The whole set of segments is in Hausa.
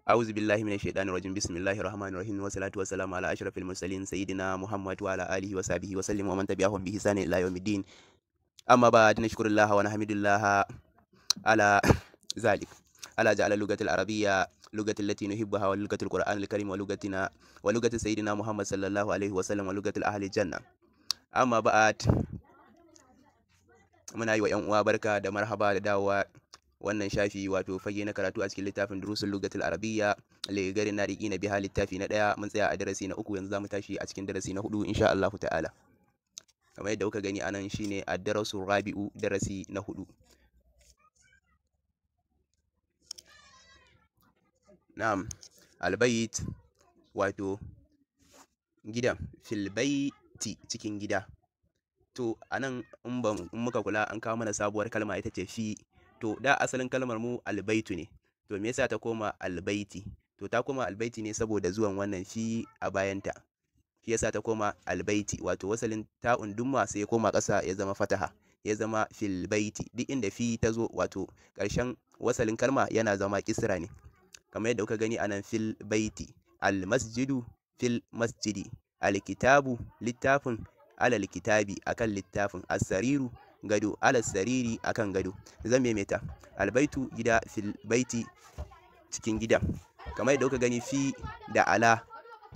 أعوذ بالله من الشيطان الرجيم بسم الله الرحمن الرحيم والصلاة والسلام على أشرف المرسلين سيدنا محمد وعلى آله وصحبه وسلم ومن تبعهم بإحسان إلى يوم الدين. أما بعد نشكر الله ونحمد الله على ذلك، على جعل اللغة العربية لغة التي نحبها ولغة القرآن الكريم ولغتنا ولغة سيدنا محمد صلى الله عليه وسلم ولغة أهل الجنة. أما بعد muna yi wa 'yan uwa barka da marhaba da dawowa wannan shafi wato fage na karatu a cikin littafin durusul lugatul arabiyya li garin nariki na biha littafi na 1 mun tsaya a darasi na 3 yanzu zamu tashi a cikin darasi na 4 insha Allah ta'ala. Kamar yadda kuka gani anan shine ad-darasu rabi'u, darasi na 4. Na'am, albayt wato gidan, fil baiti cikin gida. To anan in muka kula an kawo mana sabuwar kalma ita ce fi. To da asalin kalmar mu albaitu ne, to me yasa ta koma albaiti? To ta koma albaiti ne saboda zuwan wannan fi a bayanta, shi yasa ta koma albaiti, wato wasalin ta'un dumma sai ya koma ƙasa ya zama fataha, ya zama fil baiti. Duk inda fi ta zo wato ƙarshen wasalin kalma yana zama kisra ne, kamar yadda kuka gani anan fil baiti. Al masjidu fil masjidi, al kitabu littafin, alal kitabi akan littafin, as-sariru gado, alal sariri akan gado. Zan maimaita, albaitu gida, fil baiti cikin gida. Kamar yadda kuka gani fi da ala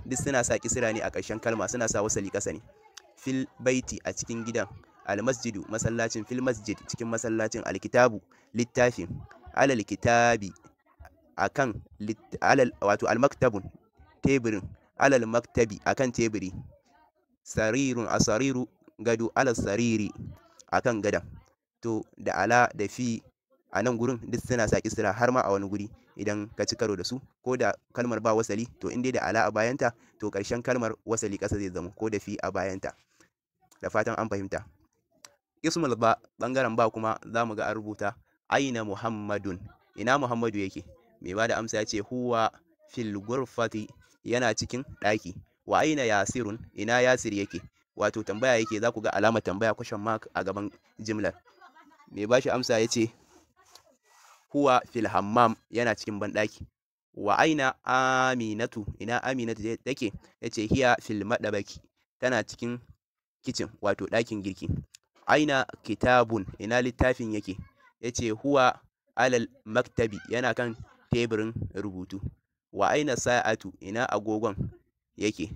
duk suna sa kisra ne a ƙarshen kalma, suna sa wasali ƙasa ne. Fil baiti a cikin gidan, al masjidu masallacin, fil masjid cikin masallacin, al kitabu littafin, alal kitabi akan alal wato al maktabun teburin, alal maktabi akan teburi, sarirun asariru gado, alal sariri akan gadan. To da ala da fi a nan gurin duk suna sa kisra, har ma a wani guri idan ka ci karo da su ko da kalmar ba wasali, to in dai da ala a bayanta to ƙarshen kalmar wasali ƙasa zai zama, ko da fi a bayanta. Da fatan an fahimta. Ismul ba, bangaren ba kuma za mu ga an rubuta aina muhammadun, ina muhammadu yake? Mai ba da amsa ya ce huwa fil gurfati, yana cikin ɗaki. Wa aina yasirun, ina yasir yake? Wato tambaya yake, za ku ga alamar tambaya question mark a gaban jimlar. Mai ba shi amsa ya ce huwa fil hammam, yana cikin banɗaki. Wa aina aminatu, ina aminatu take? Ya ce hiya fil madabaki, tana cikin kicin wato ɗakin girki. Aina kitabun, ina littafin yake? Ya ce huwa alal maktabi, yana kan teburin rubutu. Wa aina sa'atu, ina agogon yake?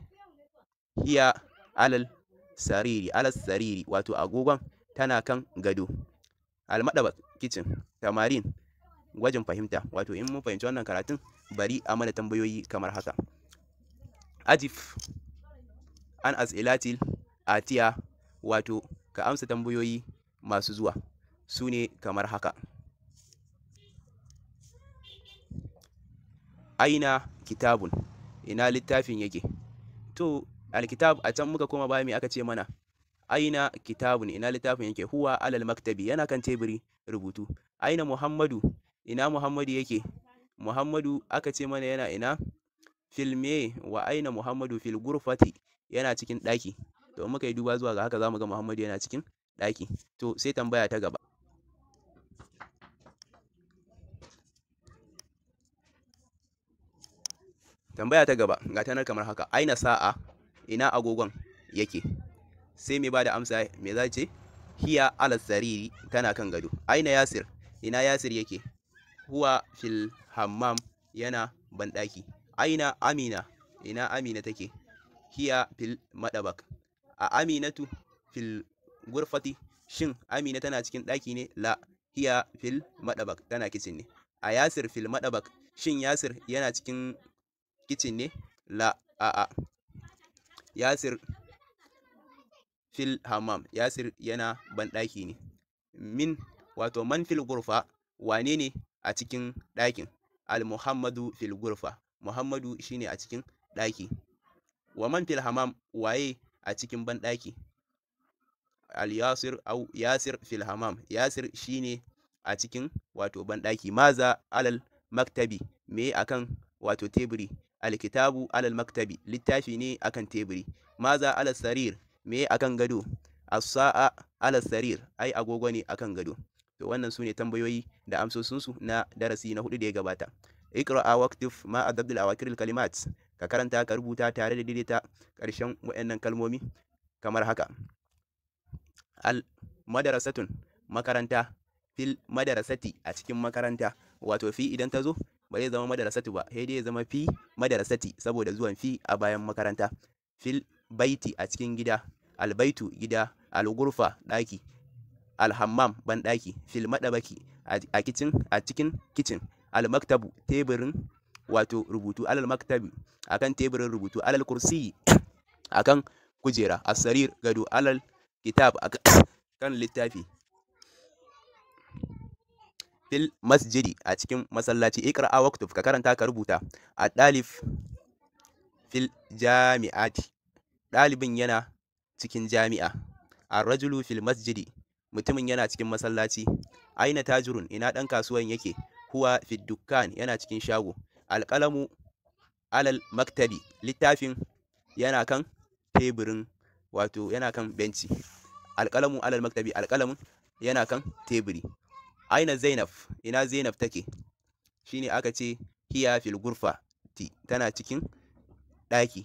Hiya alal sariri, alal sariri wato agogon tana kan gado. Al madabak kicin. Tamarin gwajin fahimta, wato in mun fahimci wannan karatun bari a mana tambayoyi kamar haka. Ajif an as'ilatil atiya, wato ka amsa tambayoyi masu zuwa, su ne kamar haka. Aina kitabun, ina littafin yake? To alkitab a can muka koma baya me aka ce mana? Aina kitabun, ina littafin yake? Huwa alal maktabi, yana kan teburi rubutu. Aina muhammadu, ina muhammadu yake? Muhammadu aka ce mana yana ina? Fil me? Wa aina muhammadu fil gurfati, yana cikin ɗaki. To muka yi duba zuwa ga haka za mu ga muhammadu yana cikin ɗaki. To sai tambaya ta gaba. Tambaya ta gaba ga ta nan kamar haka. Aina sa'a, ina agogon yake? Sai mai ba da amsa me za ce? Hiya alal sariri, tana kan gado. Aina yasir, ina yasir yake? Huwa fil hammam, yana banɗaki. Aina amina, ina amina take? Hiya fil madabak. A aminatu fil gurfati, shin amina tana cikin ɗaki ne? La, hiya fil madabak, tana kicin ne. A yasir fil madabak, shin yasir yana cikin kicin ne? La, a'a. Yasir fil hammam, yasir yana banɗaki ne. Min wato man fil gurfa, wane ne a cikin ɗakin? Al muhammadu fil gurfa, muhammadu shine a cikin ɗaki. Wa man fil hammam, waye a cikin banɗaki? Al yasir au yasir fil hammam, yasir shine a cikin wato banɗaki. Maza alal maktabi, me akan wato teburi? Alkitabu alal maktabi, littafi ne akan teburi. Maza alal sarir, me akan gado? As-sa'a alal sarir, ai agogo ne akan gado. To wannan su ne tambayoyi da amsosinsu na darasi na 4 da ya gabata. iqra waktub ma adabdul awakir kalimat, ka karanta ka rubuta tare da daidaita ƙarshen wayannan kalmomi kamar haka. Al madarasatun, makaranta. Fil madarasati, a cikin makaranta. Wato fi idan ta zo ba zai zama madarasatu ba, sai dai ya zama fi madarasati saboda zuwan fi a bayan makaranta. Fil baiti, a cikin gida. Albaitu, gida. Algurfa, ɗaki. Alhammam, ban ɗaki. Fil madabaki, a cikin kicin. Almaktabu, teburin wato rubutu. Alal maktabi, akan teburin rubutu. Alal kursi, akan kujera. Asarir, gado. Alal kitab, kan littafi. Fil masjidi, a cikin masallaci. Iqra waktub, ka karanta ka rubuta. Ad-dalif fil jami'ati, ɗalibin yana cikin jami'a. Ar-rajulu fil masjidi, mutumin yana cikin masallaci. Aina tajirun, ina ɗan kasuwan yake. Huwa fid dukkan, yana cikin shago. Alƙalamu alal maktabi, littafin yana kan teburin wato yana kan benci. Alƙalamu alal maktabi, alƙalamin yana kan teburi. Aina Zainab, ina Zainab take. Shine aka ce hiya fil gurfa, tana cikin ɗaki.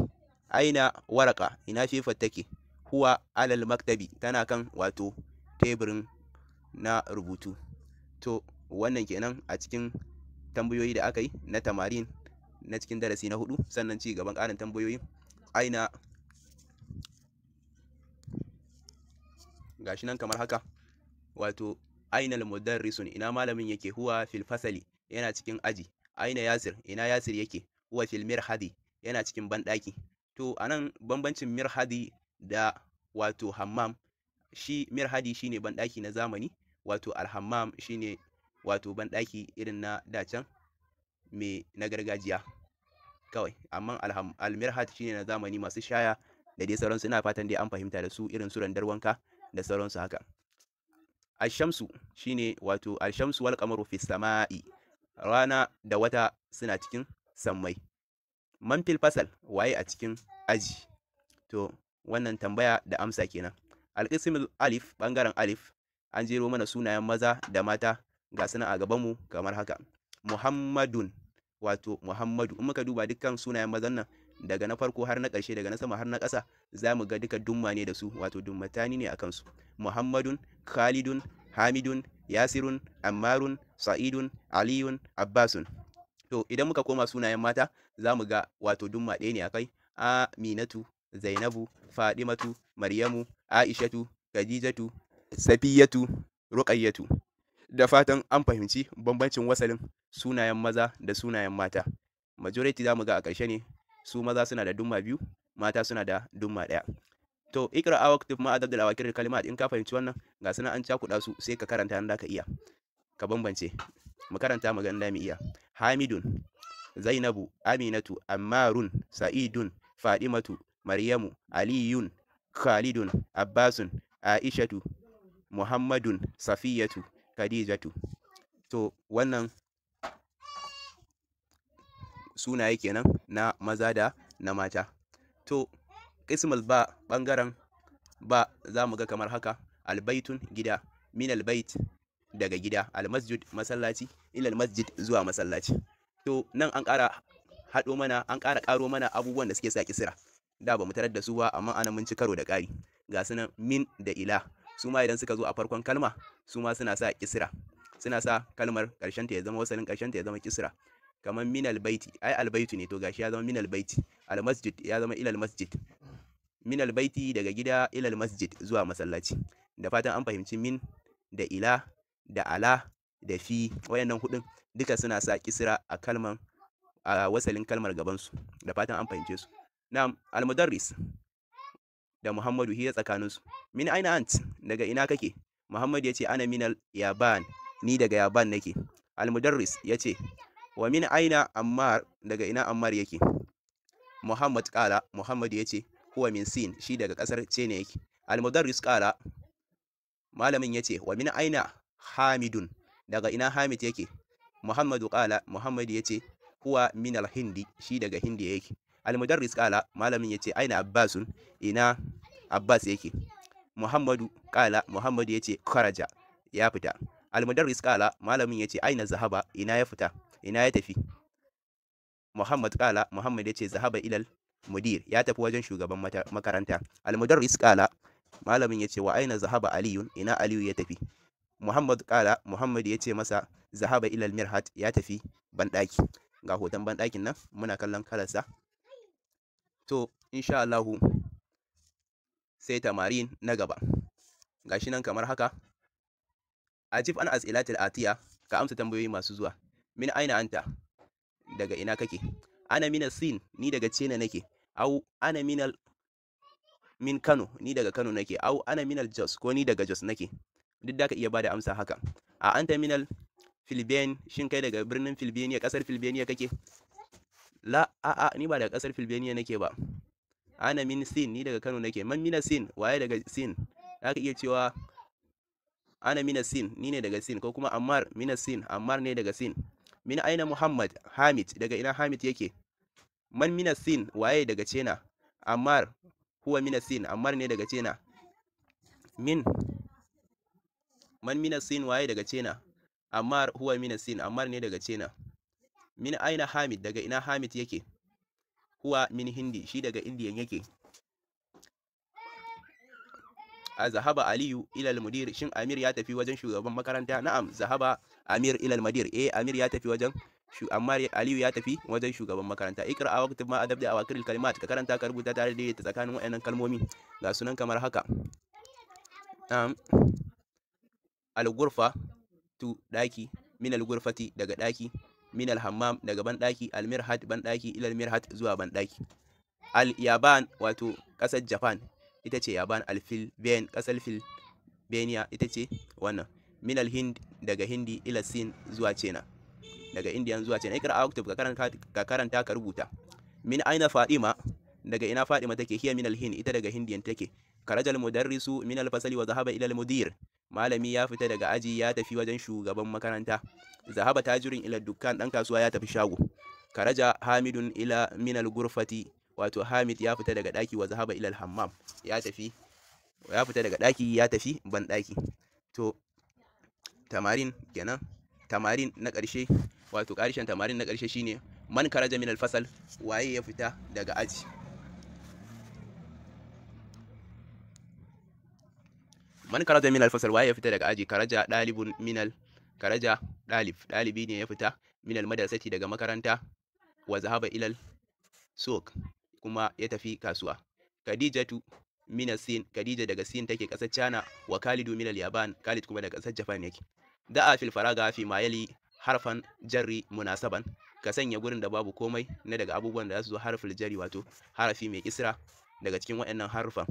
Aina waraka, ina fefar take. Huwa alal maktabi, tana kan wato teburin na rubutu. To wannan kenan a cikin tambayoyi da aka yi na tamarin na cikin darasi na 4, sannan ci gaban ƙarin tambayoyi. Aina gashi nan kamar haka, wato ainal mudarrisun, ina malamin yake. Huwa fil fasali, yana cikin aji. Aina Yasir, ina Yasir yake. Huwa fil mirhadi, yana cikin banɗaki. To anan bambancin mirhadi da wato hammam, shi mirhadi shine banɗaki na zamani, wato alhammam shine wato banɗaki irin na dacan me na gargajiya kawai. Amma almirhad shine na zamani, masu shaya da dai sauransu. Ina fatan dai an fahimta da su, irin su randar wanka da sauransu haka. Ashamsu shine wato alshamsu wal qamaru fis sama'i, rana da wata suna cikin sammai. Man fil fasal, waye a cikin aji. To wannan tambaya da amsa kenan. Alqismul alif, bangaren alif, an jero mana sunayen maza da mata ga suna a gaban mu kamar haka. Muhammadun, wato Muhammadu. In muka duba dukkan sunayen mazan nan daga na farko har na ƙarshe, daga na sama har na ƙasa, za mu ga duka dumma ne da su, wato dummatani ne a kansu. Muhammadun, Khalidun, Hamidun, Yasirun, Ammarun, Sa'idun, Aliyun, Abbasun. To idan muka koma sunayen mata, za mu ga wato dumma ɗaya ne a kai. Aminatu, Zainabu, Fadimatu, Maryamu, Aishatu, Khadijatu, Safiyatu, Ruqayyatu. Da fatan an fahimci bambancin wasalin sunayen maza da sunayen mata. Majority za mu ga a ƙarshe ne, su maza suna da dumma biyu, mata suna da dumma ɗaya. To iqra waktub ma adabdul awakir kalimat, in ka fahimci wannan ga suna an cakuɗa su, sai ka karanta nan da ka iya ka bambance. Mu karanta mu ga da mu iya. Hamidun, Zainabu, Aminatu, Ammarun, Sa'idun, Fadimatu, Maryamu, Aliyun, Khalidun, Abbasun, Aishatu, Muhammadun, Safiyatu, Khadijatu. To wannan sunaye kenan na maza da na mata. To qismul ba, bangaren ba, za mu ga kamar haka. Albaitun, gida. Min albait, daga gida. Almasjid, masallaci. Ilal masjid, zuwa masallaci. To nan an ƙara haɗo mana, an ƙara ƙaro mana abubuwan da suke sa kisira. Da ba mu tarar da su ba, amma ana mun ci karo da ƙari. Ga su nan min da ila, su ma idan suka zo a farkon kalma, su ma suna sa kisira. Suna sa kalmar ƙarshen ta ya zama wasalin ƙarshen ta ya zama kisira. Kamar min albaiti, ai albaitu ne, to gashi ya zama min albaiti. Almasjid ya zama ilal masjid. Min albaiti, daga gida, ilal masjid, zuwa masallaci. Da fatan an fahimci min da ila da ala da fi, wayannan hudun duka suna sa kisira a kalman, a wasalin kalmar gaban su. Da fatan an fahimce su. Na'am, almudarris da Muhammadu hira tsakanin su. Min aina ant, daga ina kake. Muhammad yace ana minal yaban, ni daga yaban nake. Almudarris yace wa min aina Ammar, daga ina Ammar yake. Muhammad qala, Muhammad yace huwa min sin, shi daga kasar China yake. Almudarris qala, malamin yace wa min aina Hamidun, daga ina Hamid yake. Muhammadu qala, Muhammad yace huwa min al-hindi, shi daga Hindi yake. Almudarris qala, malamin yace aina Abbasun, ina Abbas yake. Muhammadu qala, Muhammad yace kharaja, ya fita. Almudarris qala, malamin yace aina zahaba, ina ya fita, ina ya tafi. Muhammad qala Muhammad yace zahaba ilal mudir ya tafi wajen shugaban makaranta. Al mudarris qala malamin yace wa aina zahaba aliyun ina aliyu ya tafi. Muhammad qala Muhammad yace masa zahaba ilal mirhat ya tafi banɗaki. Ga hoton banɗakin nan muna kallon kalarsa. To insha Allahu sai tamarin na gaba gashi nan kamar haka. Ajib an as'ilatil atiya ka amsa tambayoyi masu zuwa. Min aina anta daga ina kake. Ana min sin ni daga China nake. Au ana min Kano ni daga Kano nake. Au ana min Jos ko ni daga Jos nake. Duk da ka iya bada amsa haka. A anta min Philippines shin kai daga birnin Philippines kasar Philippines kake. La a'a ni ba daga kasar Philippines nake ba. Ana min sin ni daga Kano nake. Man min sin waye daga sin. Zaka iya cewa ana min sin ni ne daga sin ko kuma Ammar min sin Ammar ne daga sin. Min aina Muhammad Hamid daga ina Hamid yake. Man min sin waye daga China. Ammar huwa min sin Ammar ne daga China. Man min sin waye daga China. Ammar huwa min sin Ammar ne daga China. Min aina Hamid daga ina Hamid yake. Huwa min Hindi shi daga Indiyan yake. A zahaba Aliyu ilal mudir shin Amir ya tafi wajen shugaban makaranta. Na'am zahaba Amir ilal mudir Amir ya tafi wajen amma Aliyu ya tafi wajen shugaban makaranta. Iqra a waqtin ma adab da awakiril kalimat ka karanta ka rubuta tare da tsakanin wayannan kalmomi ga sunan kamar haka. Al-ghurfa tu daki min al-ghurfati daga daki min al-hammam daga bandaki al-mirhat bandaki ila al-mirhat zuwa bandaki. Al-yaban wato kasar Japan ita ce Yaban. Al-Filben kasar Filbeniya ita ce wannan. Min al-Hind daga Hindi ila Sin zuwa China daga Indiyan zuwa China. Ikra aktub ka karanta ka rubuta. Min aina Fatima daga ina Fatima take. Hiya min al-Hind ita daga Hindiyan take. Karajal mudarrisu min al-fasali wa zahaba ila al-mudir malami ya fita daga aji ya tafi wajen shugaban makaranta. Zahaba tajirin ila dukkan dan kasuwa ya tafi shago. Karaja Hamidun ila min al-ghurfati wato Hamid ya fita daga daki wa zahaba ila al-hammam ya fita daga daki ya tafi ban daki. To tamarin kenan. Tamarin na ƙarshe wato ƙarshen tamarin na ƙarshe shine man karaja min al-fasal waye ya fita daga aji. Man karaja min al-fasal waye ya fita daga aji. Karaja dalibun minal karaja dalibi ne ya fita minal madrasati daga makaranta wa zahaba ilal suq kuma ya tafi kasuwa. Khadijatu min sin Khadija daga Sin take kasar China wa Khalidu minal Yaban Khalid kuma daga kasar Japan yake. Da'a fil faraga fi ma yali harfan jarri munasaban ka sanya gurin da babu komai na daga abubuwan da za su zo harful jarri wato harafi mai kisra daga cikin waɗannan harufan.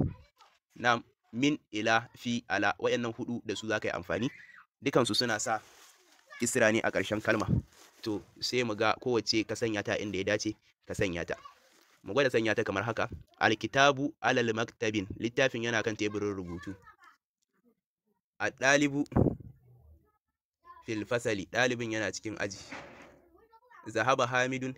Na min ila fi ala waɗannan hudu da su za ka yi amfani dukansu suna sa kisra ne a ƙarshen kalma. To sai mu ga kowace ka sanya ta inda ya dace ka sanya ta. Mu gwada sanya ta kamar haka. Alkitabu alal maktabin littafin yana kan teburin rubutu. Ad-dalibu fil fasali dalibin yana cikin aji. Zahaba Hamidun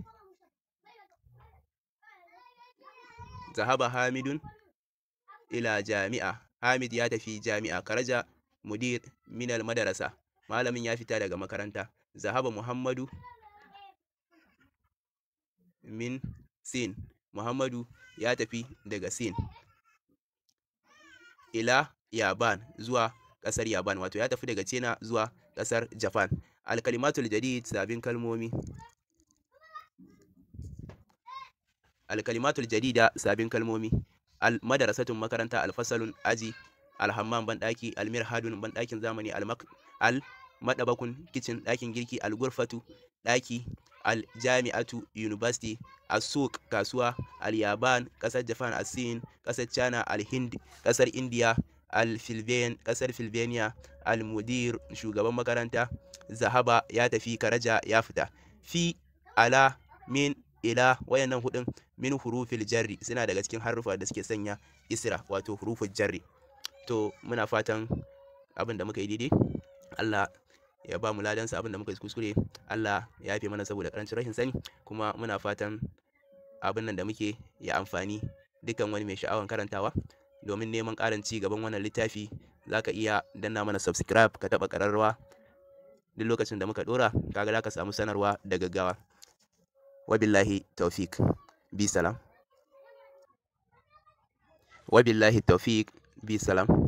ila jami'a Hamid ya tafi jami'a. Karaja mudir minal madarasa malamin ya fita daga makaranta. Zahaba Muhammadu min Sin Muhammadu ya tafi daga Sin. Ila Yaban zuwa kasar Yaban wato ya tafi daga China zuwa kasar Japan. Al-kalimatul jadid sabbin kalmomi. Al-kalimatul jadida sabbin kalmomi. Al-madrasatun makaranta. Al-fasalun aji. Al-hammam bandaki. Al-mirhadun bandakin zamani. Al-madabakun kitchen dakin girki. Al-ghurfatu daki. Al-jami'atu university. As-suq kasuwa. Al-yaban kasar Japan. As-sin kasar China. Al-hind kasar India. Al-filben kasar Filbeniya. Al-mudir shugaban makaranta. Zahaba ya tafi. Karaja ya fita. Fi ala min ila wayannan hudun min hurufil jarri suna daga cikin harufa da suke sanya isra wato huruful jarri. To muna fatan abin da muka yi daidai Allah ya ba mu ladansa, abin da muka yi kuskure Allah ya yafe mana saboda karancin rashin sani, kuma muna fatan abin nan da muke ya amfani dukkan wani mai sha'awan karantawa. Domin neman ƙarin ci gaban wannan littafi zaka iya danna mana subscribe ka taɓa ƙararrawa duk lokacin da muka ɗora kaga zaka samu sanarwa da gaggawa. wabillahi tawfiq. Bi salam. Wabillahi tawfiq. Bi salam.